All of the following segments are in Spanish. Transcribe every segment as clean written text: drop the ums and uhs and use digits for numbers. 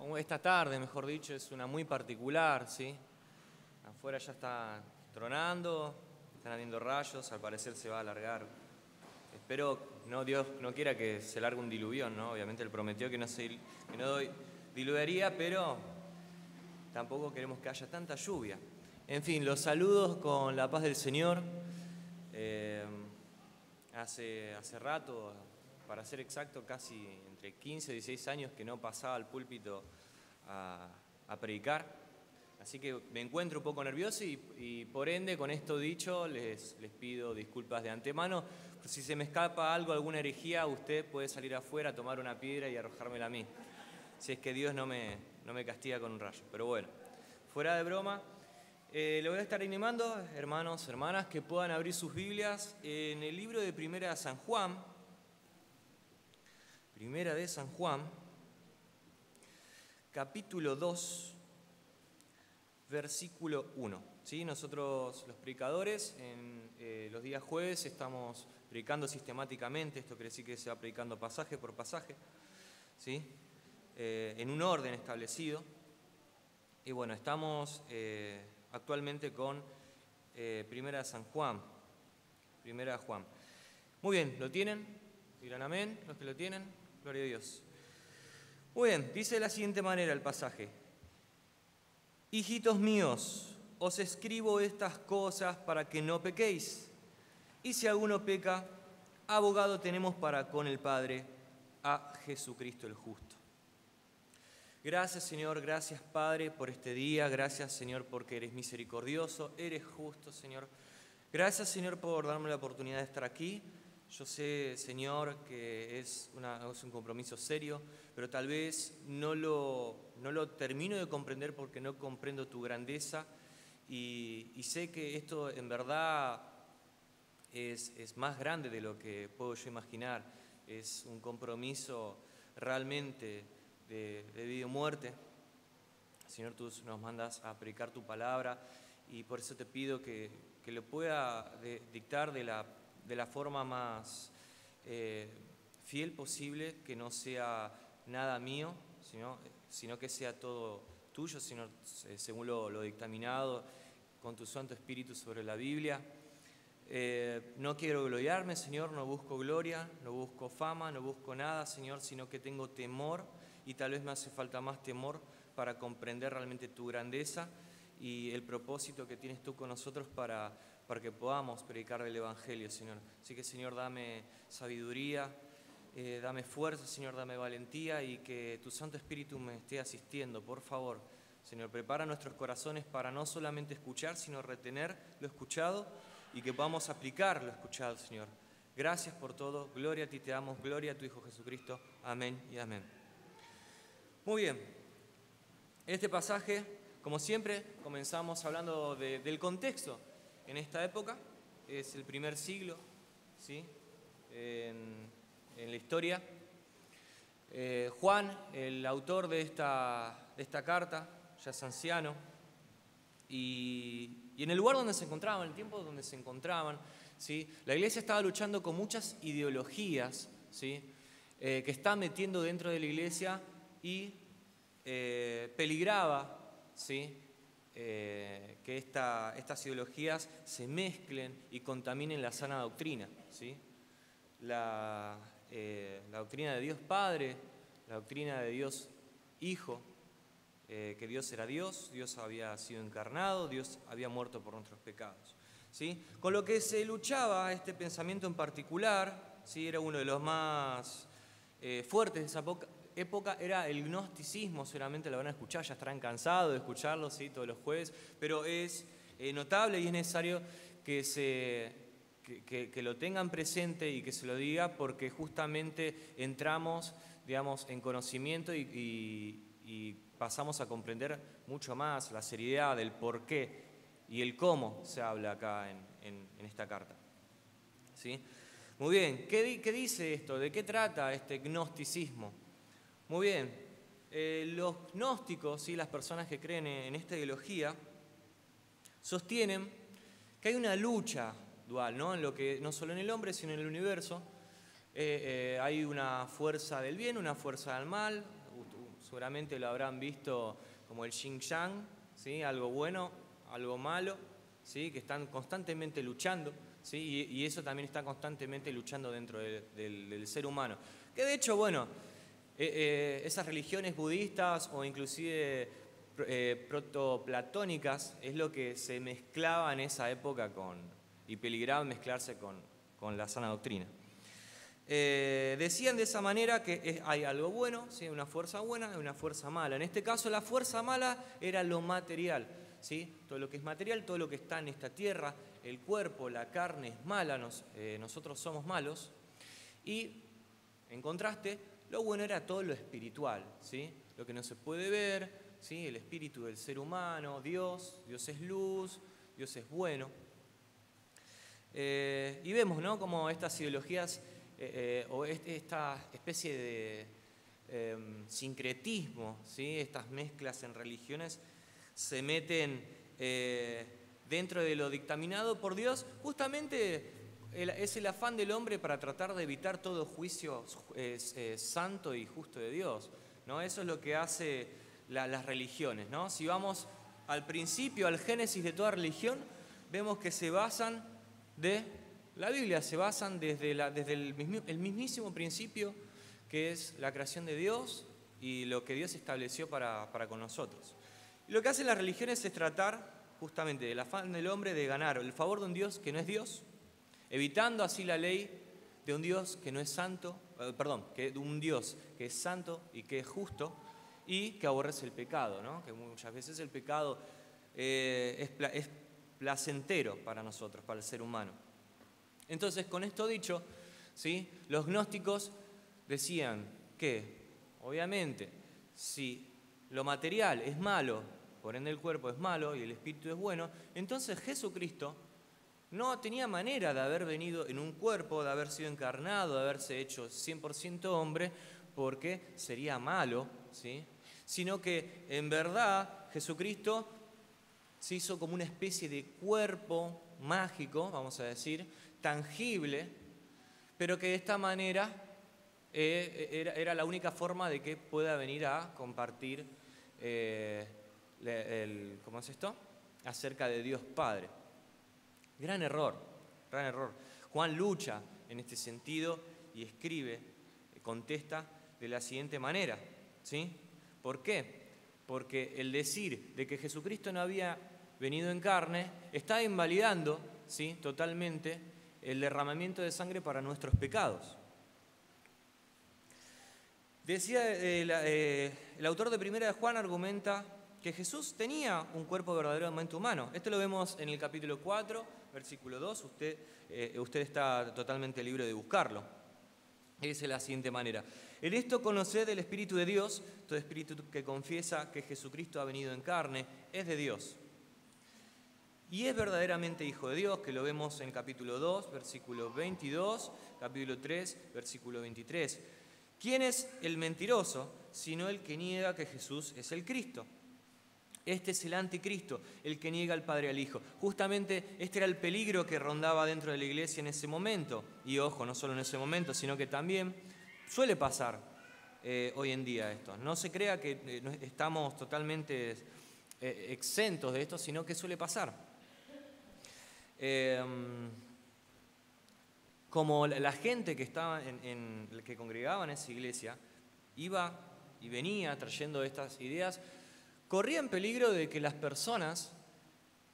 o esta tarde, mejor dicho, es una muy particular, ¿sí? Afuera ya está tronando, están habiendo rayos, al parecer se va a alargar. Espero, no, Dios no quiera que se largue un diluvión, ¿no? Obviamente Él prometió que no diluviaría, pero tampoco queremos que haya tanta lluvia. En fin, los saludos con la paz del Señor. Hace rato, para ser exacto, casi entre 15 y 16 años que no pasaba al púlpito a predicar. Así que me encuentro un poco nervioso y por ende, con esto dicho, les pido disculpas de antemano. Si se me escapa algo, alguna herejía, usted puede salir afuera, tomar una piedra y arrojármela a mí. Si es que Dios no me castiga con un rayo. Pero bueno, fuera de broma, le voy a estar animando, hermanos, hermanas, que puedan abrir sus Biblias en el libro de Primera de San Juan. Primera de San Juan, capítulo 2, versículo 1. ¿Sí? Nosotros, los predicadores, en los días jueves estamos predicando sistemáticamente. Esto quiere decir que se va predicando pasaje por pasaje, ¿sí? En un orden establecido. Y bueno, estamos actualmente con Primera de San Juan. Primera de Juan. Muy bien, ¿lo tienen? Dirán amén, los que lo tienen. Gloria a Dios. Muy bien, dice de la siguiente manera el pasaje. Hijitos míos, os escribo estas cosas para que no pequéis. Y si alguno peca, abogado tenemos para con el Padre, a Jesucristo el justo. Gracias, Señor, gracias, Padre, por este día. Gracias, Señor, porque eres misericordioso, eres justo, Señor. Gracias, Señor, por darme la oportunidad de estar aquí. Yo sé, Señor, que es un compromiso serio, pero tal vez no lo termino de comprender porque no comprendo tu grandeza y sé que esto en verdad es más grande de lo que puedo yo imaginar. Es un compromiso realmente de vida o muerte. Señor, tú nos mandas a predicar tu palabra y por eso te pido que lo pueda dictar de la forma más fiel posible, que no sea nada mío, sino que sea todo tuyo, Señor, según lo dictaminado con tu Santo Espíritu sobre la Biblia. No quiero gloriarme, Señor, no busco gloria, no busco fama, no busco nada, Señor, sino que tengo temor y tal vez me hace falta más temor para comprender realmente tu grandeza y el propósito que tienes tú con nosotros para que podamos predicar el Evangelio, Señor. Así que, Señor, dame sabiduría, dame fuerza, Señor, dame valentía y que tu Santo Espíritu me esté asistiendo, por favor. Señor, prepara nuestros corazones para no solamente escuchar, sino retener lo escuchado y que podamos aplicar lo escuchado, Señor. Gracias por todo, gloria a ti te damos, gloria a tu Hijo Jesucristo. Amén y amén. Muy bien, este pasaje, como siempre, comenzamos hablando del contexto. En esta época, es el primer siglo, ¿sí? En la historia. Juan, el autor de esta carta, ya es anciano, y en el lugar donde se encontraban, en el tiempo donde se encontraban, ¿sí? La iglesia estaba luchando con muchas ideologías, ¿sí? Que están metiendo dentro de la iglesia y peligraba, ¿sí? Que estas ideologías se mezclen y contaminen la sana doctrina, ¿sí? La doctrina de Dios Padre, la doctrina de Dios Hijo, que Dios era Dios, Dios había sido encarnado, Dios había muerto por nuestros pecados, ¿sí? Con lo que se luchaba este pensamiento en particular, ¿sí? Era uno de los más fuertes de esa época, era el gnosticismo. Seguramente lo van a escuchar, ya estarán cansados de escucharlo, ¿sí? Todos los jueves, pero es notable y es necesario que lo tengan presente y que se lo diga, porque justamente entramos, digamos, en conocimiento y pasamos a comprender mucho más la seriedad del por qué y el cómo se habla acá en esta carta, ¿sí? Muy bien, ¿qué dice esto? ¿De qué trata este gnosticismo? Muy bien, los gnósticos, ¿sí? Las personas que creen en esta ideología, sostienen que hay una lucha dual, ¿no? No solo en el hombre, sino en el universo. Hay una fuerza del bien, una fuerza del mal. seguramente lo habrán visto como el yin-yang, ¿sí? Algo bueno, algo malo, ¿sí? Que están constantemente luchando, ¿sí? Y eso también está constantemente luchando dentro del ser humano. Que de hecho, bueno, esas religiones budistas o inclusive protoplatónicas es lo que se mezclaba en esa época y peligraba mezclarse con la sana doctrina. Decían de esa manera que hay algo bueno, ¿sí? Una fuerza buena y una fuerza mala. En este caso la fuerza mala era lo material, ¿sí? Todo lo que es material, todo lo que está en esta tierra, el cuerpo, la carne es mala, nosotros somos malos. Y en contraste, lo bueno era todo lo espiritual, ¿sí? Lo que no se puede ver, ¿sí? El espíritu del ser humano, Dios es luz, Dios es bueno. Y vemos, ¿no?, como estas ideologías o esta especie de sincretismo, ¿sí? Estas mezclas en religiones se meten dentro de lo dictaminado por Dios. Justamente es el afán del hombre para tratar de evitar todo juicio santo y justo de Dios, ¿no? Eso es lo que hace las religiones, ¿no? Si vamos al principio, al génesis de toda religión, vemos que se basan de la Biblia, se basan desde el mismísimo principio, que es la creación de Dios y lo que Dios estableció para con nosotros. Y lo que hacen las religiones es tratar justamente del afán del hombre de ganar el favor de un Dios que no es Dios, evitando así la ley de un Dios que no es santo, de un Dios que es santo y que es justo y que aborrece el pecado, ¿no? Que muchas veces el pecado es placentero para nosotros, para el ser humano. Entonces, con esto dicho, ¿sí?, los gnósticos decían que, obviamente, si lo material es malo, por ende el cuerpo es malo y el espíritu es bueno, entonces Jesucristo no tenía manera de haber venido en un cuerpo, de haber sido encarnado, de haberse hecho 100% hombre, porque sería malo, ¿sí?, sino que en verdad Jesucristo se hizo como una especie de cuerpo mágico, vamos a decir, tangible, pero que de esta manera era la única forma de que pueda venir a compartir ¿cómo es esto?, acerca de Dios Padre. Gran error, gran error. Juan lucha en este sentido y escribe, contesta de la siguiente manera, ¿sí? ¿Por qué? Porque el decir de que Jesucristo no había venido en carne está invalidando, ¿sí?, totalmente el derramamiento de sangre para nuestros pecados. Decía el autor de Primera de Juan, argumenta que Jesús tenía un cuerpo verdaderamente humano. Esto lo vemos en el capítulo 4, versículo 2. Usted está totalmente libre de buscarlo. Dice de la siguiente manera: en esto conoced el Espíritu de Dios, todo espíritu que confiesa que Jesucristo ha venido en carne es de Dios. Y es verdaderamente Hijo de Dios, que lo vemos en capítulo 2, versículo 22, capítulo 3, versículo 23. ¿Quién es el mentiroso, sino el que niega que Jesús es el Cristo? Este es el anticristo, el que niega al Padre y al Hijo. Justamente este era el peligro que rondaba dentro de la iglesia en ese momento. Y ojo, no solo en ese momento, sino que también suele pasar hoy en día esto. No se crea que estamos totalmente exentos de esto, sino que suele pasar. Como la gente que estaba que congregaba en esa iglesia iba y venía trayendo estas ideas, corría en peligro de que las personas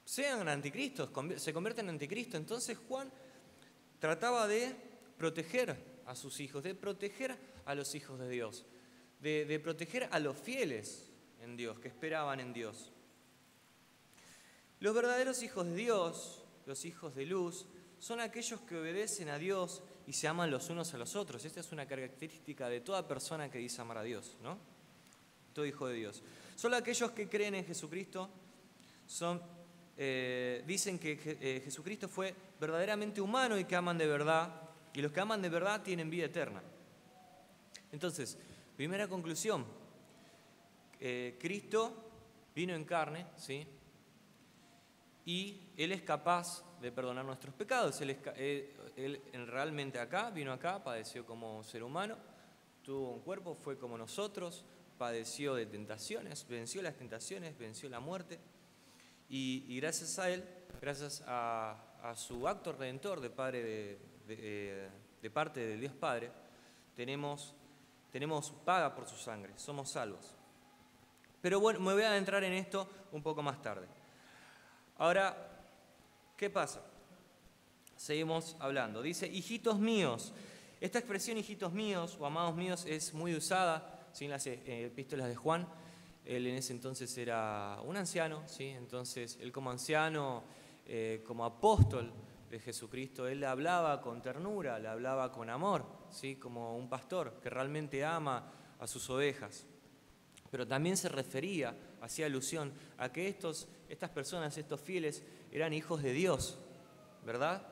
sean anticristos, se convierten en anticristo. Entonces Juan trataba de proteger a sus hijos, de proteger a los hijos de Dios, de proteger a los fieles en Dios, que esperaban en Dios. Los verdaderos hijos de Dios, los hijos de luz, son aquellos que obedecen a Dios y se aman los unos a los otros. Esta es una característica de toda persona que dice amar a Dios, ¿no? Todo hijo de Dios. Solo aquellos que creen en Jesucristo dicen que Jesucristo fue verdaderamente humano y que aman de verdad, y los que aman de verdad tienen vida eterna. Entonces, primera conclusión, Cristo vino en carne, ¿sí?, y Él es capaz de perdonar nuestros pecados. Él realmente vino acá, padeció como ser humano, tuvo un cuerpo, fue como nosotros, padeció de tentaciones, venció las tentaciones, venció la muerte, y gracias a Él, gracias a su acto redentor de parte del Dios Padre, tenemos paga por su sangre, somos salvos. Pero bueno, me voy a adentrar en esto un poco más tarde. Ahora, ¿qué pasa? Seguimos hablando. Dice, hijitos míos. Esta expresión, hijitos míos o amados míos, es muy usada, ¿sí?, en las epístolas de Juan. Él en ese entonces era un anciano, ¿sí? Entonces él como anciano, como apóstol de Jesucristo, él hablaba con ternura, le hablaba con amor, ¿sí?, como un pastor que realmente ama a sus ovejas. Pero también se refería, hacía alusión a que estas personas, estos fieles, eran hijos de Dios, ¿verdad?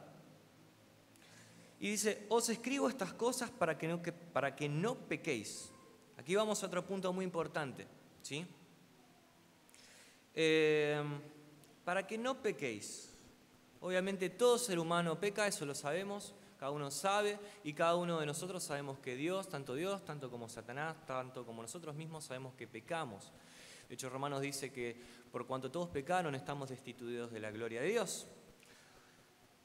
Y dice, os escribo estas cosas para que no pequéis. Aquí vamos a otro punto muy importante, ¿sí? Para que no pequéis. Obviamente todo ser humano peca, eso lo sabemos, cada uno sabe, y cada uno de nosotros sabemos que Dios, tanto como Satanás, tanto como nosotros mismos, sabemos que pecamos. De hecho, Romanos dice que por cuanto todos pecaron, estamos destituidos de la gloria de Dios.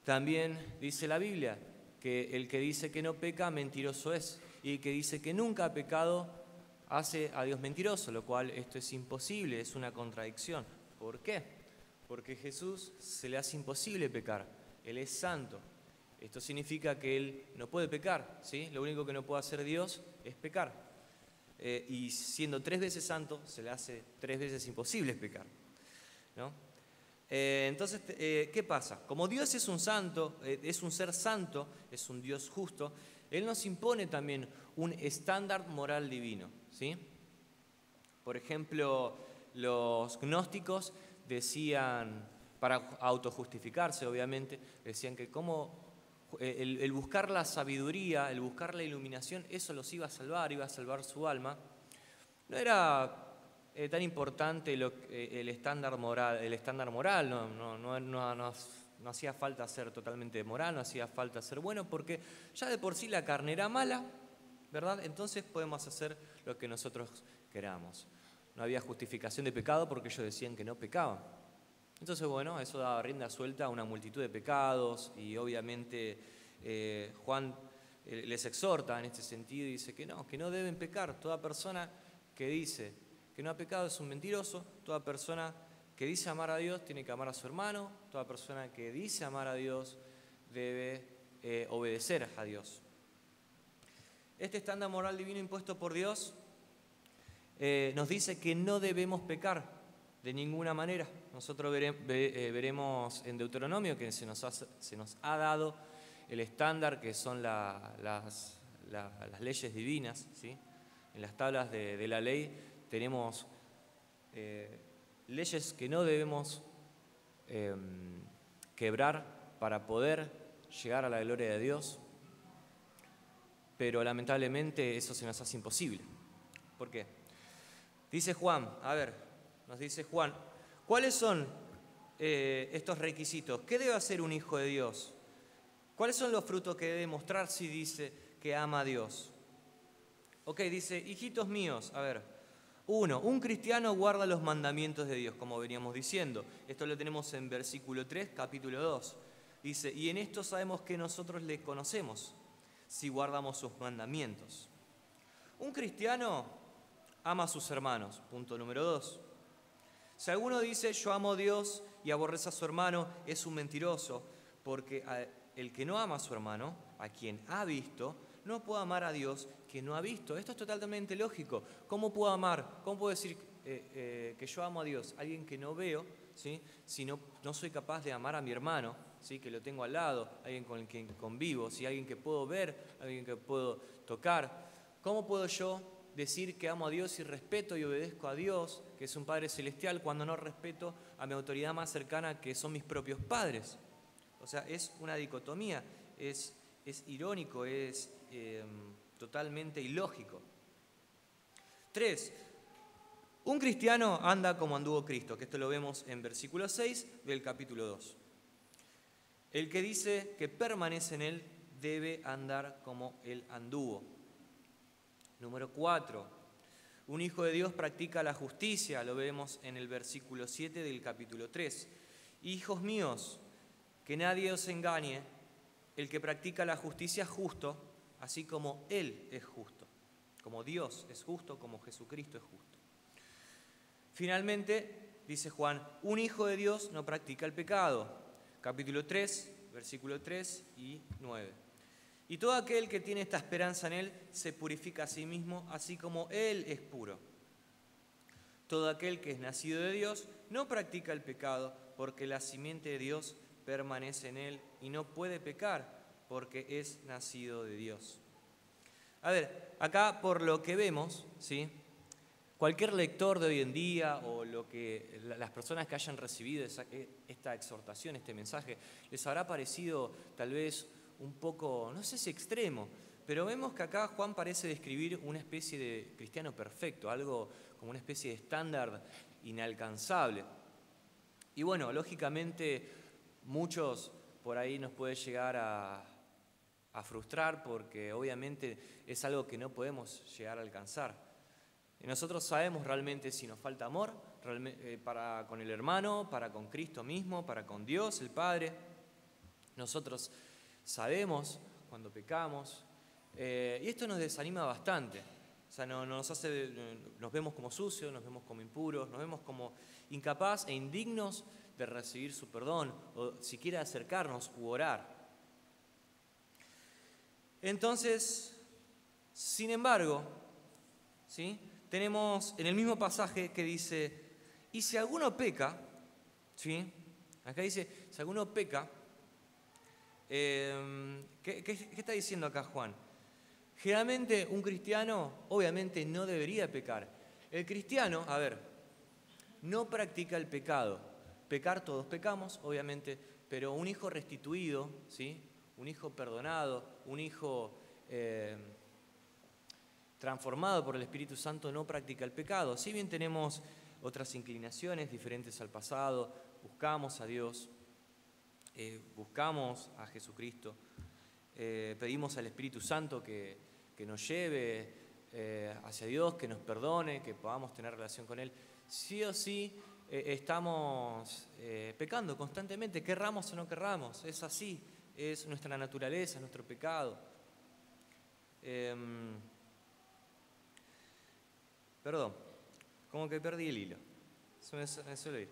También dice la Biblia que el que dice que no peca, mentiroso es, y el que dice que nunca ha pecado, hace a Dios mentiroso, lo cual esto es imposible, es una contradicción. ¿Por qué? Porque a Jesús se le hace imposible pecar, Él es santo. Esto significa que Él no puede pecar, ¿sí? Lo único que no puede hacer Dios es pecar. Y siendo 3 veces santo, se le hace 3 veces imposible pecar, ¿no? Entonces, ¿qué pasa? Como Dios es un santo, es un ser santo, es un Dios justo, Él nos impone también un estándar moral divino, ¿sí? Por ejemplo, los gnósticos decían, para autojustificarse obviamente, decían que el buscar la sabiduría, el buscar la iluminación, eso los iba a salvar su alma. No era tan importante el estándar moral, no hacía falta ser totalmente moral, no hacía falta ser bueno, porque ya de por sí la carne era mala, ¿verdad? Entonces podemos hacer lo que nosotros queramos. No había justificación de pecado porque ellos decían que no pecaban. Entonces, bueno, eso daba rienda suelta a una multitud de pecados, y obviamente Juan les exhorta en este sentido y dice que no deben pecar. Toda persona que dice que no ha pecado es un mentiroso. Toda persona que dice amar a Dios tiene que amar a su hermano. Toda persona que dice amar a Dios debe obedecer a Dios. Este estándar moral divino impuesto por Dios nos dice que no debemos pecar de ninguna manera. Nosotros veremos en Deuteronomio que se nos ha dado el estándar, que son las leyes divinas, ¿sí? En las tablas de la ley tenemos leyes que no debemos quebrar para poder llegar a la gloria de Dios, pero lamentablemente eso se nos hace imposible. ¿Por qué? Dice Juan, nos dice Juan, ¿cuáles son estos requisitos? ¿Qué debe hacer un hijo de Dios? ¿Cuáles son los frutos que debe mostrar si dice que ama a Dios? Ok, dice, hijitos míos, 1, un cristiano guarda los mandamientos de Dios, como veníamos diciendo. Esto lo tenemos en versículo 3, capítulo 2. Dice, y en esto sabemos que nosotros le conocemos, si guardamos sus mandamientos. Un cristiano ama a sus hermanos, punto número 2. Si alguno dice, yo amo a Dios y aborrece a su hermano, es un mentiroso, porque el que no ama a su hermano, a quien ha visto, no puede amar a Dios que no ha visto. Esto es totalmente lógico. ¿Cómo puedo amar? ¿Cómo puedo decir que yo amo a Dios? Alguien que no veo, ¿sí? Si no soy capaz de amar a mi hermano, ¿sí? Que lo tengo al lado, alguien con el que convivo, ¿sí? Alguien que puedo ver, alguien que puedo tocar. ¿Cómo puedo yo decir que amo a Dios y respeto y obedezco a Dios, que es un Padre celestial, cuando no respeto a mi autoridad más cercana, que son mis propios padres? O sea, es una dicotomía, es irónico, es totalmente ilógico. 3. Un cristiano anda como anduvo Cristo, que esto lo vemos en versículo 6 del capítulo 2. El que dice que permanece en Él debe andar como Él anduvo. Número 4. Un hijo de Dios practica la justicia, lo vemos en el versículo 7 del capítulo 3. Hijos míos, que nadie os engañe, el que practica la justicia es justo, así como Él es justo, como Dios es justo, como Jesucristo es justo. Finalmente, dice Juan, un hijo de Dios no practica el pecado. Capítulo 3, versículo 3 y 9. Y todo aquel que tiene esta esperanza en Él se purifica a sí mismo, así como Él es puro. Todo aquel que es nacido de Dios no practica el pecado, porque la simiente de Dios permanece en Él y no puede pecar, porque es nacido de Dios. A ver, acá por lo que vemos, ¿sí? Cualquier lector de hoy en día o las personas que hayan recibido esta exhortación, este mensaje, les habrá parecido tal vez un poco, no sé si extremo, pero vemos que acá Juan parece describir una especie de cristiano perfecto, algo como una especie de estándar inalcanzable. Y bueno, lógicamente muchos por ahí nos puede llegar a frustrar porque obviamente es algo que no podemos llegar a alcanzar. Y nosotros sabemos realmente si nos falta amor para con el hermano, para con Cristo mismo, para con Dios, el Padre. Nosotros sabemos cuando pecamos y esto nos desanima bastante. O sea, nos vemos como sucios, nos vemos como impuros, nos vemos como incapaz e indignos de recibir su perdón o siquiera acercarnos u orar. Entonces, sin embargo, ¿sí? Tenemos en el mismo pasaje que dice, y si alguno peca, ¿sí? Acá dice, si alguno peca, ¿qué está diciendo acá Juan? Generalmente un cristiano obviamente no debería pecar. El cristiano, no practica el pecado. Pecar todos pecamos, obviamente, pero un hijo restituido, ¿sí? Un hijo perdonado, un hijo transformado por el Espíritu Santo no practica el pecado. Si bien tenemos otras inclinaciones diferentes al pasado, buscamos a Dios, buscamos a Jesucristo, pedimos al Espíritu Santo que nos lleve hacia Dios, que nos perdone, que podamos tener relación con Él. Sí o sí estamos pecando constantemente, querramos o no querramos, es así, es nuestra naturaleza, nuestro pecado. Perdón, como que perdí el hilo. Eso me suele ir.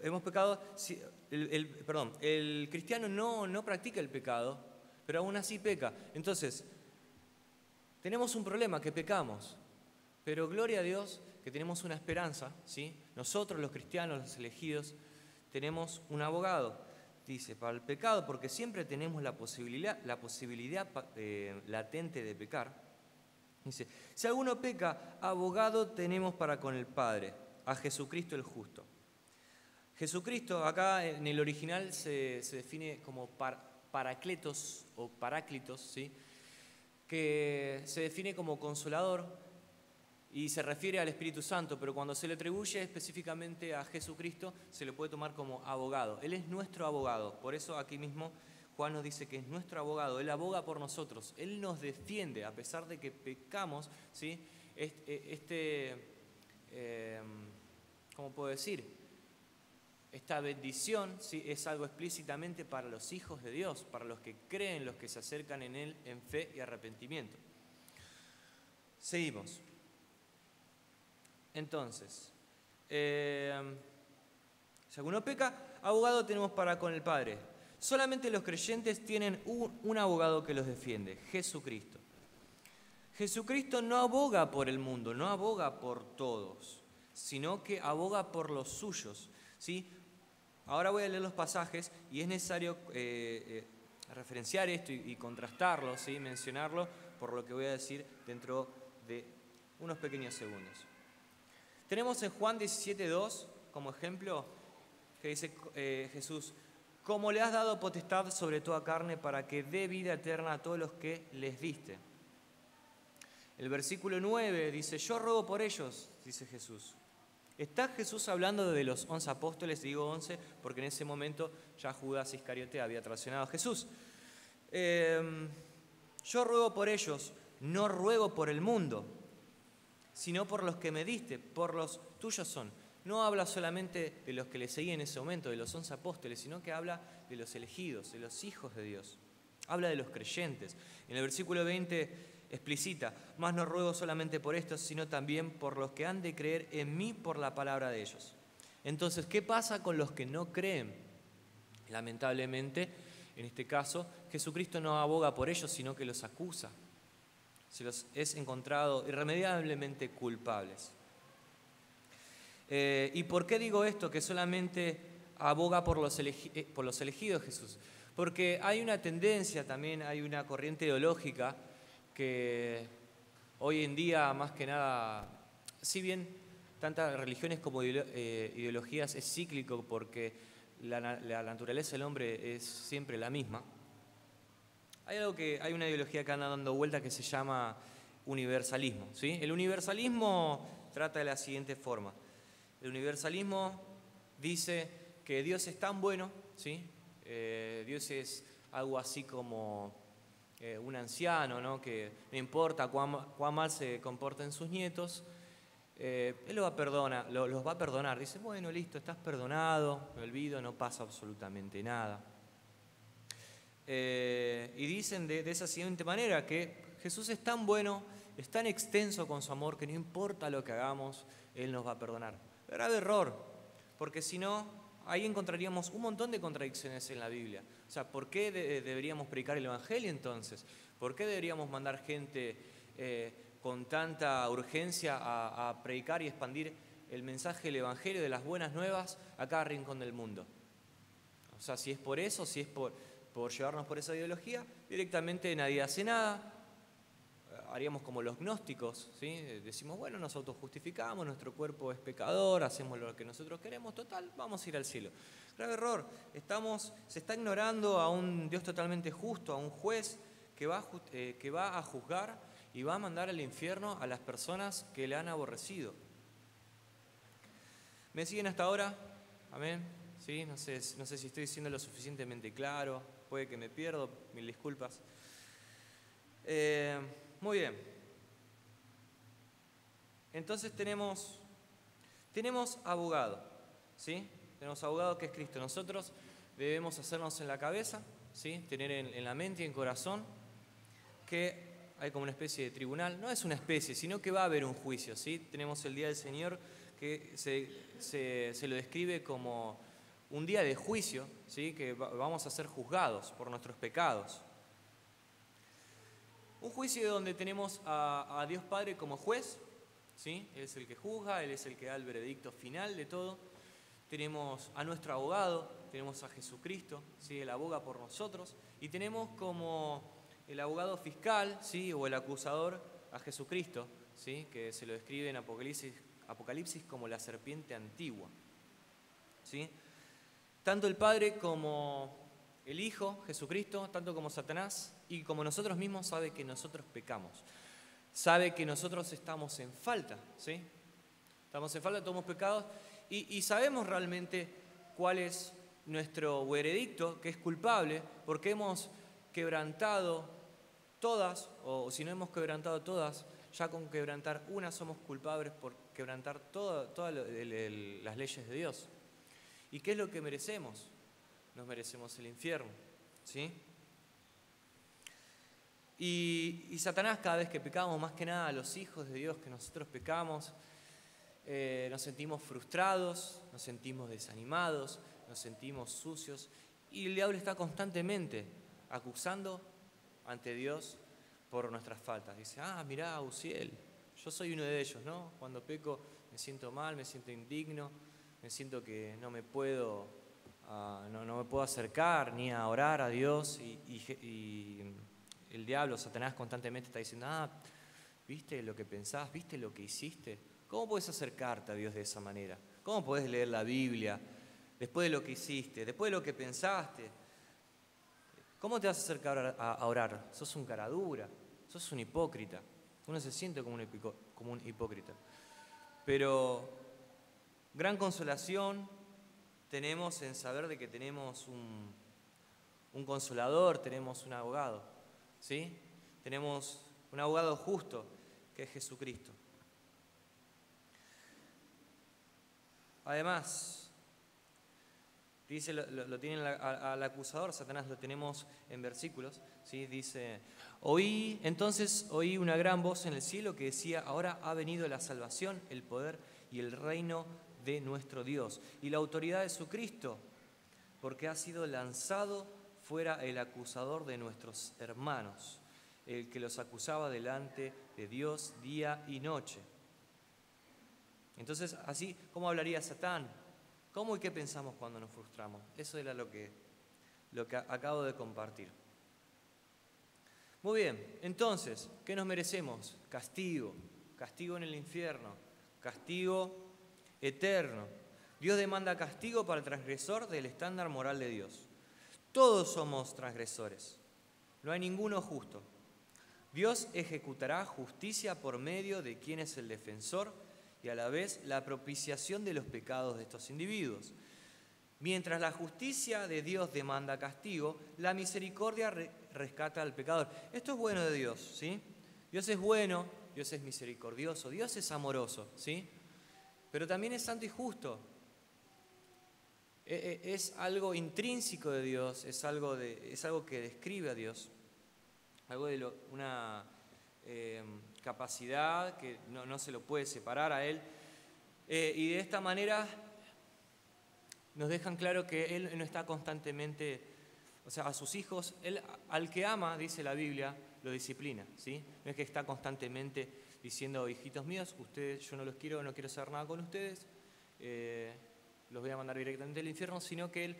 Hemos pecado. El cristiano no practica el pecado, pero aún así peca. Entonces, tenemos un problema, que pecamos. Pero gloria a Dios que tenemos una esperanza, ¿sí? Nosotros, los cristianos, los elegidos, tenemos un abogado. Dice, para el pecado, porque siempre tenemos la posibilidad latente de pecar. Dice, si alguno peca, abogado tenemos para con el Padre, a Jesucristo el justo. Jesucristo, acá en el original se define como paracletos o paráclitos, ¿sí? Que se define como consolador y se refiere al Espíritu Santo, pero cuando se le atribuye específicamente a Jesucristo, se le puede tomar como abogado. Él es nuestro abogado, por eso aquí mismo Juan nos dice que es nuestro abogado, Él aboga por nosotros, Él nos defiende, a pesar de que pecamos, ¿sí? ¿Cómo puedo decir? Esta bendición, ¿sí? Es algo explícitamente para los hijos de Dios, para los que creen, los que se acercan en Él en fe y arrepentimiento. Seguimos. Entonces, si alguno peca, abogado tenemos para con el Padre. Solamente los creyentes tienen un abogado que los defiende, Jesucristo. Jesucristo no aboga por el mundo, no aboga por todos, sino que aboga por los suyos, ¿sí? Ahora voy a leer los pasajes y es necesario referenciar esto y contrastarlo, ¿sí? Mencionarlo por lo que voy a decir dentro de unos pequeños segundos. Tenemos en Juan 17:2 como ejemplo que dice Jesús, como le has dado potestad sobre toda carne para que dé vida eterna a todos los que les diste. El versículo 9 dice, yo ruego por ellos, dice Jesús. Está Jesús hablando de los 11 apóstoles, digo 11, porque en ese momento ya Judas Iscariote había traicionado a Jesús. Yo ruego por ellos, no ruego por el mundo, sino por los que me diste, por los tuyos son. No habla solamente de los que le seguían en ese momento, de los 11 apóstoles, sino que habla de los elegidos, de los hijos de Dios. Habla de los creyentes. En el versículo 20 explicita: mas no ruego solamente por estos, sino también por los que han de creer en mí por la palabra de ellos. Entonces, ¿qué pasa con los que no creen? Lamentablemente, en este caso, Jesucristo no aboga por ellos, sino que los acusa. Se los es encontrado irremediablemente culpables. ¿Y por qué digo esto? Que solamente aboga por los elegidos Jesús. Porque hay una tendencia también, hay una corriente ideológica que hoy en día, más que nada, si bien tantas religiones como ideologías es cíclico, porque la naturaleza del hombre es siempre la misma, hay una ideología que anda dando vuelta que se llama universalismo, ¿sí? El universalismo trata de la siguiente forma. El universalismo dice que Dios es tan bueno, ¿sí? Dios es algo así como un anciano, ¿no? Que no importa cuán mal se comporten sus nietos, Él los va a perdonar. Dice, bueno, listo, estás perdonado, me olvido, no pasa absolutamente nada. Y dicen de esa siguiente manera que Jesús es tan bueno, es tan extenso con su amor, que no importa lo que hagamos, Él nos va a perdonar. Grave error, porque si no, ahí encontraríamos un montón de contradicciones en la Biblia. O sea, ¿por qué deberíamos predicar el Evangelio entonces? ¿Por qué deberíamos mandar gente con tanta urgencia a predicar y expandir el mensaje del Evangelio, de las buenas nuevas, a cada rincón del mundo? O sea, si es por eso, si es por llevarnos por esa ideología, directamente nadie hace nada. Haríamos como los gnósticos, ¿sí? Decimos, bueno, nos autojustificamos, nuestro cuerpo es pecador, hacemos lo que nosotros queremos, total, vamos a ir al cielo. Grave error, se está ignorando a un Dios totalmente justo, a un juez que va a juzgar y va a mandar al infierno a las personas que le han aborrecido. ¿Me siguen hasta ahora? Amén. ¿Sí? No sé si estoy diciendo lo suficientemente claro, puede que me pierdo, mil disculpas. Muy bien. Entonces tenemos abogado, ¿sí? Tenemos abogado que es Cristo. Nosotros debemos hacernos en la cabeza, ¿sí? Tener en la mente y en corazón que hay como una especie de tribunal. No es una especie, sino que va a haber un juicio, ¿sí? Tenemos el día del Señor que se lo describe como un día de juicio, ¿sí? Que vamos a ser juzgados por nuestros pecados. Un juicio donde tenemos a Dios Padre como juez, ¿sí? Él es el que juzga, Él es el que da el veredicto final de todo. Tenemos a nuestro abogado, tenemos a Jesucristo, ¿sí? Él aboga por nosotros. Y tenemos como el abogado fiscal, ¿sí? O el acusador a Jesucristo, ¿sí? Que se lo describe en Apocalipsis como la serpiente antigua, ¿sí? Tanto el Padre como el Hijo, Jesucristo, tanto como Satanás y como nosotros mismos, sabe que nosotros pecamos. Sabe que nosotros estamos en falta, ¿sí? Estamos en falta, todos pecados y sabemos realmente cuál es nuestro veredicto, que es culpable, porque hemos quebrantado todas, o si no hemos quebrantado todas, ya con quebrantar una somos culpables por quebrantar todas las leyes de Dios. ¿Y qué es lo que merecemos? Nos merecemos el infierno, ¿sí? Y Satanás, cada vez que pecamos, más que nada los hijos de Dios que nosotros pecamos, nos sentimos frustrados, nos sentimos desanimados, nos sentimos sucios, y el diablo está constantemente acusando ante Dios por nuestras faltas. Dice, mirá, Uziel, yo soy uno de ellos, ¿no? Cuando peco me siento mal, me siento indigno, me siento que no me puedo acercar ni a orar a Dios, y el diablo, Satanás, constantemente está diciendo, ¿viste lo que pensás? ¿Viste lo que hiciste? ¿Cómo puedes acercarte a Dios de esa manera? ¿Cómo puedes leer la Biblia después de lo que hiciste, después de lo que pensaste? ¿Cómo te vas a acercar a orar? Sos un caradura, sos un hipócrita. Uno se siente como un hipócrita. Pero gran consolación tenemos en saber de que tenemos un consolador, tenemos un abogado, ¿sí? tenemos un abogado justo, que es Jesucristo. Además, dice, lo tienen al acusador, Satanás, lo tenemos en versículos, ¿sí? Dice, entonces oí una gran voz en el cielo que decía, ahora ha venido la salvación, el poder y el reino de nuestro Dios y la autoridad de su Cristo, porque ha sido lanzado fuera el acusador de nuestros hermanos, el que los acusaba delante de Dios día y noche. Entonces, así, ¿cómo hablaría Satán? ¿Cómo y qué pensamos cuando nos frustramos? Eso era lo que acabo de compartir. Muy bien, entonces, ¿qué nos merecemos? Castigo en el infierno, castigo eterno. Dios demanda castigo para el transgresor del estándar moral de Dios. Todos somos transgresores, no hay ninguno justo. Dios ejecutará justicia por medio de quien es el defensor y a la vez la propiciación de los pecados de estos individuos. Mientras la justicia de Dios demanda castigo, la misericordia rescata al pecador. Esto es bueno de Dios, ¿sí? Dios es bueno, Dios es misericordioso, Dios es amoroso, ¿sí? Pero también es santo y justo. Es algo intrínseco de Dios, es algo que describe a Dios, algo de una capacidad que no se lo puede separar a Él. Y de esta manera nos dejan claro que Él no está constantemente, o sea, a sus hijos, Él al que ama, dice la Biblia, lo disciplina, ¿sí? No es que está constantemente diciendo, hijitos míos, ustedes, yo no quiero hacer nada con ustedes, los voy a mandar directamente al infierno, sino que Él,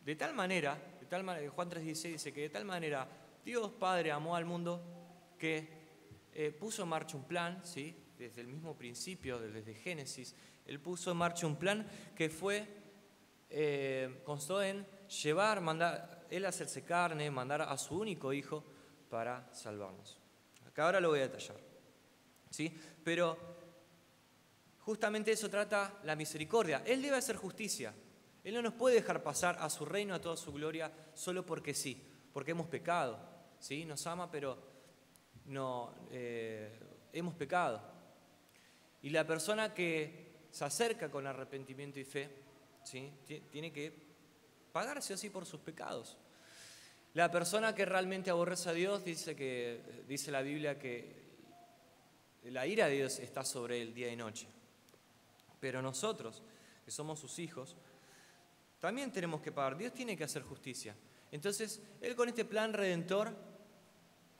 de tal manera, Juan 3:16 dice que de tal manera Dios Padre amó al mundo que puso en marcha un plan, ¿sí? Desde el mismo principio, desde Génesis, Él puso en marcha un plan que constó en mandar, Él hacerse carne, mandar a su único Hijo para salvarnos. Acá ahora lo voy a detallar, ¿sí? Pero justamente eso trata la misericordia. Él debe hacer justicia. Él no nos puede dejar pasar a su reino, a toda su gloria, solo porque sí, porque hemos pecado, ¿sí? Nos ama, pero no hemos pecado. Y la persona que se acerca con arrepentimiento y fe, ¿sí? Tiene que pagar sí o sí por sus pecados. La persona que realmente aborrece a Dios, dice la Biblia que la ira de Dios está sobre él día y noche. Pero nosotros, que somos sus hijos, también tenemos que pagar. Dios tiene que hacer justicia. Entonces, Él con este plan redentor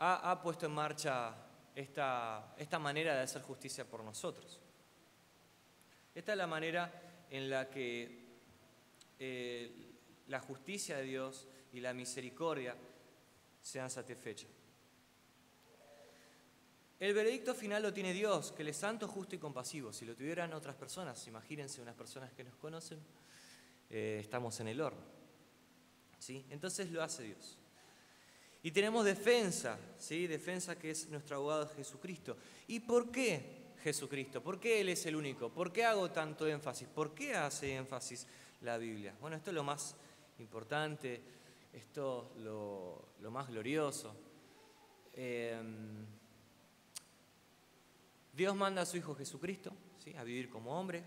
ha puesto en marcha esta manera de hacer justicia por nosotros. Esta es la manera en la que la justicia de Dios y la misericordia sean satisfechas. El veredicto final lo tiene Dios, que Él es santo, justo y compasivo. Si lo tuvieran otras personas, imagínense unas personas que nos conocen, estamos en el horno, ¿sí? Entonces lo hace Dios. Y tenemos defensa, ¿sí? Defensa que es nuestro abogado Jesucristo. ¿Y por qué Jesucristo? ¿Por qué Él es el único? ¿Por qué hago tanto énfasis? ¿Por qué hace énfasis la Biblia? Bueno, esto es lo más importante, esto lo más glorioso. Dios manda a su Hijo Jesucristo, ¿sí? A vivir como hombre,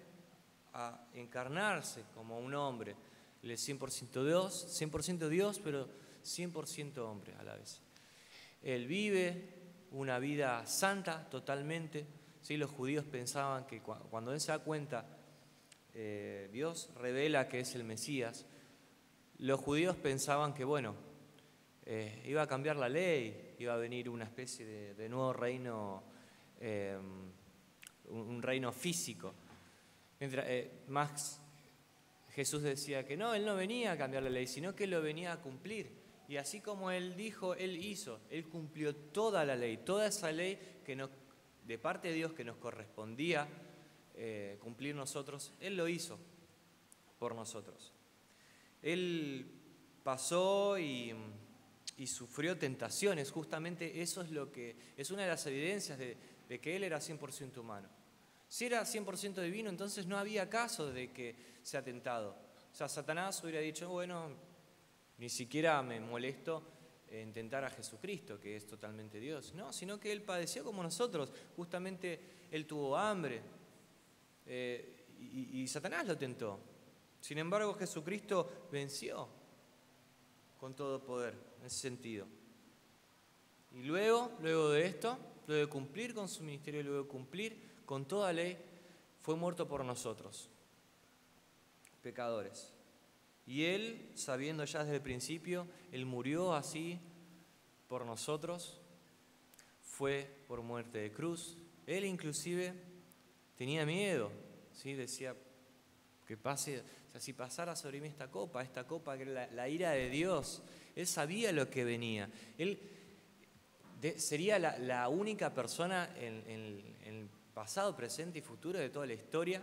a encarnarse como un hombre. Él es 100% Dios, pero 100% hombre a la vez. Él vive una vida santa totalmente, ¿sí? Los judíos pensaban que cuando Él se da cuenta, Dios revela que es el Mesías, los judíos pensaban que, iba a cambiar la ley, iba a venir una especie de nuevo reino, un reino físico. Mientras más Jesús decía que no, Él no venía a cambiar la ley, sino que lo venía a cumplir. Y así como Él dijo, Él hizo. Él cumplió toda la ley, toda esa ley de parte de Dios que nos correspondía cumplir nosotros, Él lo hizo por nosotros. Él pasó y sufrió tentaciones, justamente eso es una de las evidencias de que Él era 100% humano. Si era 100% divino, entonces no había caso de que sea tentado. O sea, Satanás hubiera dicho, ni siquiera me molesto tentar a Jesucristo, que es totalmente Dios. No, sino que Él padeció como nosotros. Justamente Él tuvo hambre y Satanás lo tentó. Sin embargo, Jesucristo venció con todo poder en ese sentido. Y luego de esto, luego de cumplir con su ministerio, luego de cumplir con toda ley, fue muerto por nosotros, pecadores. Y Él, sabiendo ya desde el principio, Él murió así por nosotros, fue por muerte de cruz. Él inclusive tenía miedo, ¿sí? Decía que pase, o sea, si pasara sobre mí esta copa que era la ira de Dios. Él sabía lo que venía. Él sería la única persona en el pasado, presente y futuro de toda la historia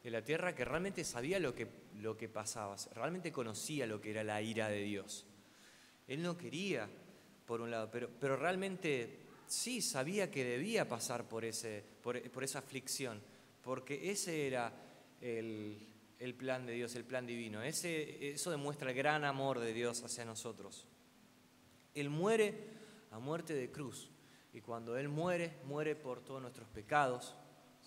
de la tierra que realmente sabía lo que pasaba, realmente conocía lo que era la ira de Dios. Él no quería, por un lado, pero realmente sí sabía que debía pasar por esa aflicción, porque ese era el plan de Dios, el plan divino. Eso demuestra el gran amor de Dios hacia nosotros. Él muere a muerte de cruz, y cuando Él muere por todos nuestros pecados.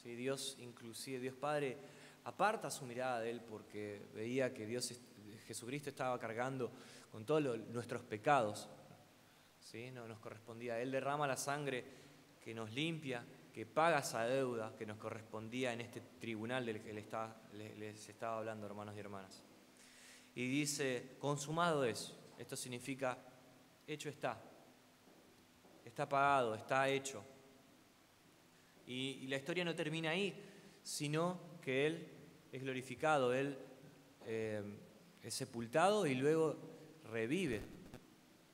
¿Sí? Dios, inclusive Dios Padre, aparta su mirada de Él porque veía que Jesucristo estaba cargando con todos nuestros pecados. ¿Sí? No nos correspondía. Él derrama la sangre que nos limpia, que paga esa deuda que nos correspondía en este tribunal del que les estaba hablando, hermanos y hermanas. Y dice, consumado es. Esto significa, hecho está. Está pagado, está hecho. Y la historia no termina ahí, sino que Él es glorificado, Él es sepultado y luego revive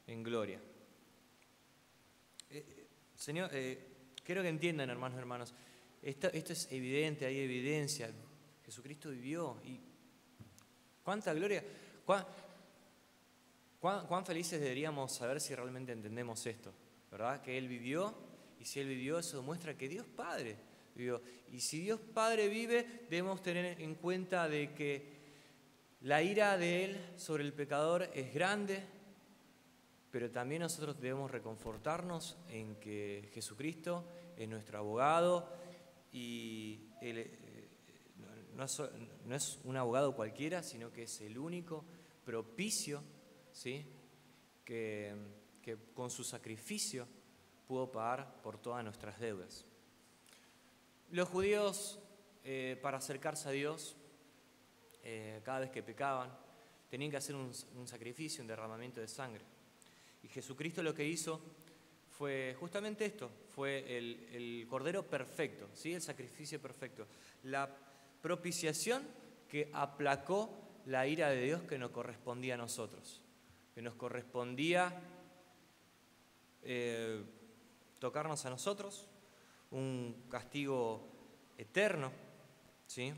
en gloria. Señor, quiero que entiendan, hermanos, esto es evidente, hay evidencia. Jesucristo vivió y cuánta gloria, cuán felices deberíamos saber si realmente entendemos esto, ¿verdad? Que Él vivió, y si Él vivió, eso demuestra que Dios Padre vivió. Y si Dios Padre vive, debemos tener en cuenta de que la ira de Él sobre el pecador es grande, pero también nosotros debemos reconfortarnos en que Jesucristo es nuestro abogado y Él no es un abogado cualquiera, sino que es el único propicio, ¿sí? que con su sacrificio pudo pagar por todas nuestras deudas. Los judíos, para acercarse a Dios, cada vez que pecaban, tenían que hacer un sacrificio, un derramamiento de sangre. Y Jesucristo lo que hizo fue justamente esto, fue el Cordero perfecto, ¿sí? El sacrificio perfecto, la propiciación que aplacó la ira de Dios que nos correspondía a nosotros, que nos correspondía tocarnos a nosotros, un castigo eterno, ¿sí?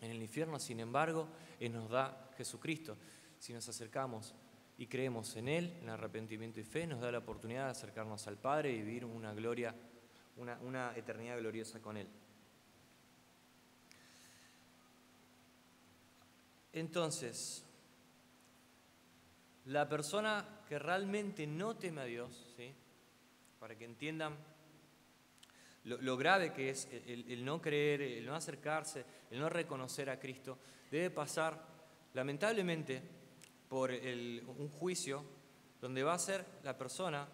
En el infierno. Sin embargo, nos da Jesucristo. Si nos acercamos y creemos en Él, en arrepentimiento y fe, nos da la oportunidad de acercarnos al Padre y vivir una eternidad gloriosa con Él. Entonces, la persona que realmente no teme a Dios, ¿sí? Para que entiendan lo grave que es el no creer, el no acercarse, el no reconocer a Cristo, debe pasar, lamentablemente, por un juicio donde va a ser la persona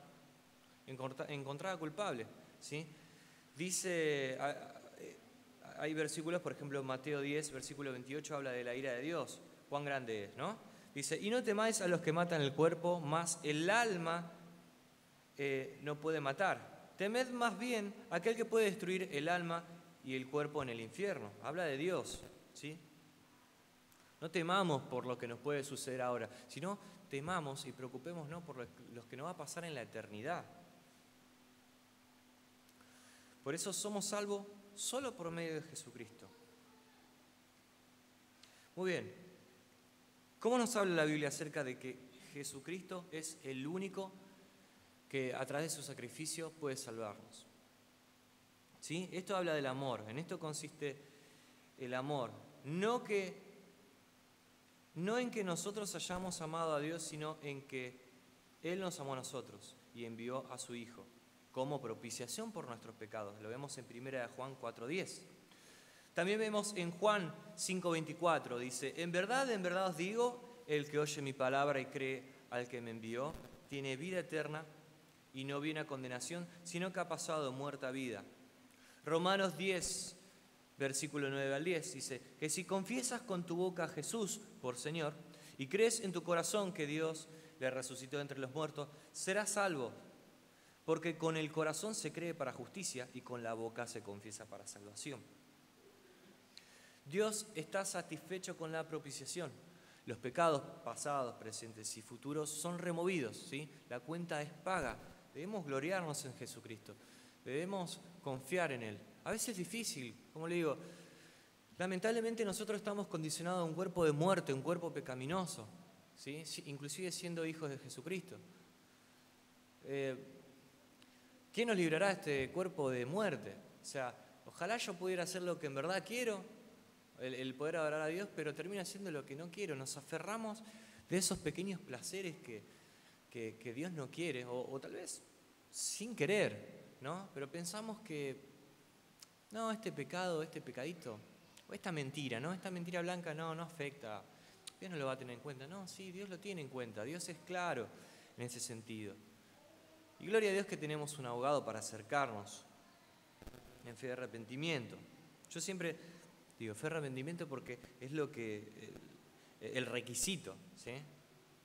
encontrada culpable, ¿sí? Dice, hay versículos, por ejemplo, Mateo 10, versículo 28, habla de la ira de Dios. Cuán grande es, ¿no? Dice, y no temáis a los que matan el cuerpo, mas el alma no puede matar. Temed más bien a aquel que puede destruir el alma y el cuerpo en el infierno. Habla de Dios, ¿sí? No temamos por lo que nos puede suceder ahora, sino temamos y preocupémonos por lo que nos va a pasar en la eternidad. Por eso somos salvos solo por medio de Jesucristo. Muy bien. ¿Cómo nos habla la Biblia acerca de que Jesucristo es el único que a través de su sacrificio puede salvarnos? ¿Sí? Esto habla del amor. En esto consiste el amor. No en que nosotros hayamos amado a Dios, sino en que Él nos amó a nosotros y envió a su Hijo como propiciación por nuestros pecados. Lo vemos en 1 Juan 4:10. También vemos en Juan 5:24, dice, en verdad os digo, el que oye mi palabra y cree al que me envió, tiene vida eterna y no viene a condenación, sino que ha pasado de muerte a vida. Romanos 10, versículo 9 al 10, dice que si confiesas con tu boca a Jesús por Señor y crees en tu corazón que Dios le resucitó de entre los muertos, serás salvo, porque con el corazón se cree para justicia y con la boca se confiesa para salvación. Dios está satisfecho con la propiciación. Los pecados pasados, presentes y futuros son removidos, ¿sí? La cuenta es paga. Debemos gloriarnos en Jesucristo. Debemos confiar en Él. A veces es difícil, como le digo, lamentablemente nosotros estamos condicionados a un cuerpo de muerte, un cuerpo pecaminoso, ¿sí? Inclusive siendo hijos de Jesucristo. ¿Quién nos librará de este cuerpo de muerte? O sea, ojalá yo pudiera hacer lo que en verdad quiero, el poder adorar a Dios, pero termina siendo lo que no quiero. Nos aferramos de esos pequeños placeres que Dios no quiere, o tal vez sin querer, ¿no? Pero pensamos que, no, este pecado, este pecadito, o esta mentira, ¿no? Esta mentira blanca no afecta, Dios no lo va a tener en cuenta. No, sí, Dios lo tiene en cuenta, Dios es claro en ese sentido. Y gloria a Dios que tenemos un abogado para acercarnos en fe de arrepentimiento. Yo siempre digo fe de arrepentimiento porque es lo que el requisito, ¿sí?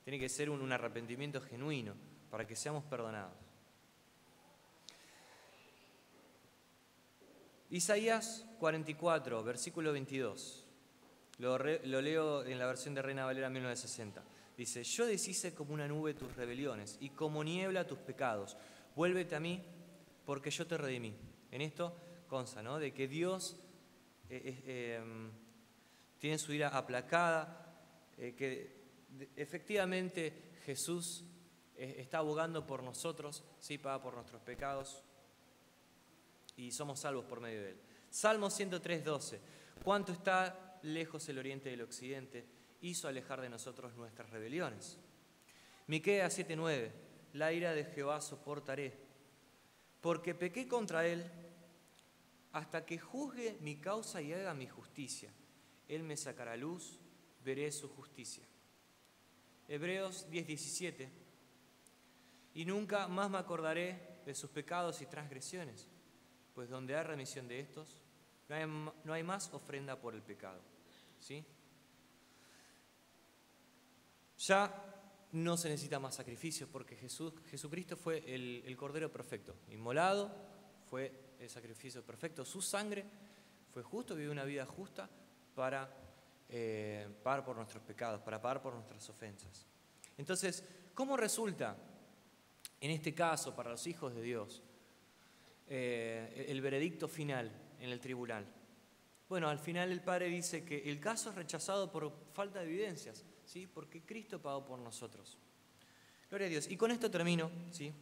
Tiene que ser un arrepentimiento genuino para que seamos perdonados. Isaías 44, versículo 22. Lo leo en la versión de Reina Valera 1960. Dice, yo deshice como una nube tus rebeliones y como niebla tus pecados. Vuélvete a mí porque yo te redimí. En esto consta, ¿no?, de que Dios tiene su ira aplacada, que efectivamente Jesús está abogando por nosotros, ¿sí?, paga por nuestros pecados y somos salvos por medio de Él. Salmo 103:12. Cuánto está lejos el oriente del occidente, hizo alejar de nosotros nuestras rebeliones. Miqueas 7:9. La ira de Jehová soportaré, porque pequé contra Él, hasta que juzgue mi causa y haga mi justicia. Él me sacará a luz, veré su justicia. Hebreos 10:17. Y nunca más me acordaré de sus pecados y transgresiones, pues donde hay remisión de estos, no hay más ofrenda por el pecado. ¿Sí? Ya no se necesita más sacrificios porque Jesucristo fue el Cordero perfecto, inmolado, fue el sacrificio perfecto. Su sangre fue justo, vivió una vida justa para pagar por nuestros pecados, para pagar por nuestras ofensas. Entonces, ¿cómo resulta en este caso para los hijos de Dios el veredicto final en el tribunal? Bueno, al final el Padre dice que el caso es rechazado por falta de evidencias, ¿sí?, porque Cristo pagó por nosotros. Gloria a Dios. Y con esto termino, ¿sí?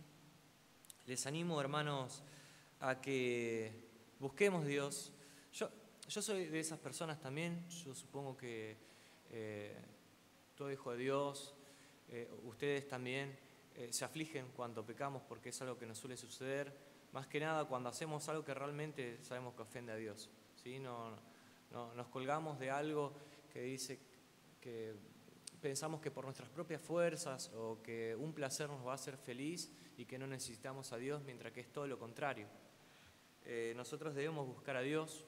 Les animo, hermanos, a que busquemos a Dios. Yo soy de esas personas también. Yo supongo que todo hijo de Dios, ustedes también se afligen cuando pecamos porque es algo que nos suele suceder, más que nada cuando hacemos algo que realmente sabemos que ofende a Dios. ¿Sí? No, nos colgamos de algo que dice que pensamos que por nuestras propias fuerzas o que un placer nos va a hacer feliz y que no necesitamos a Dios, mientras que es todo lo contrario. Nosotros debemos buscar a Dios.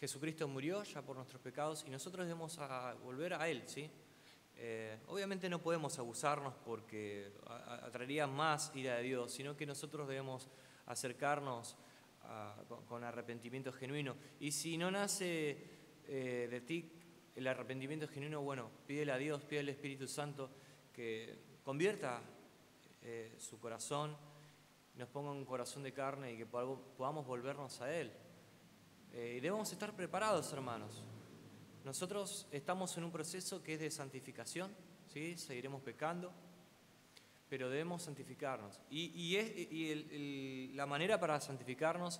Jesucristo murió ya por nuestros pecados y nosotros debemos volver a Él, ¿sí? Obviamente no podemos abusarnos porque atraería más ira de Dios, sino que nosotros debemos acercarnos con arrepentimiento genuino. Y si no nace de ti el arrepentimiento genuino, bueno, pídele a Dios, pídele al Espíritu Santo que convierta su corazón, nos ponga un corazón de carne y que podamos volvernos a Él. Y debemos estar preparados, hermanos. Nosotros estamos en un proceso que es de santificación, ¿sí? Seguiremos pecando, pero debemos santificarnos. La manera para santificarnos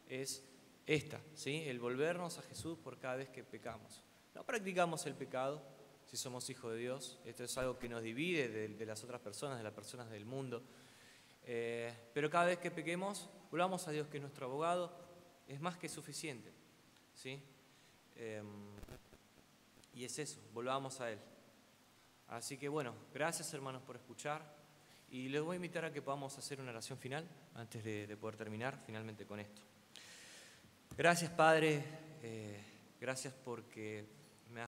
es esta, ¿sí? El volvernos a Jesús por cada vez que pecamos. No practicamos el pecado, si somos hijos de Dios. Esto es algo que nos divide de las otras personas, de las personas del mundo. Pero cada vez que pequemos, volvamos a Dios, que es nuestro abogado, es más que suficiente, ¿sí? Y es eso, volvamos a Él. Así que bueno, gracias hermanos por escuchar. Y les voy a invitar a que podamos hacer una oración final antes de poder terminar finalmente con esto. Gracias, Padre, gracias porque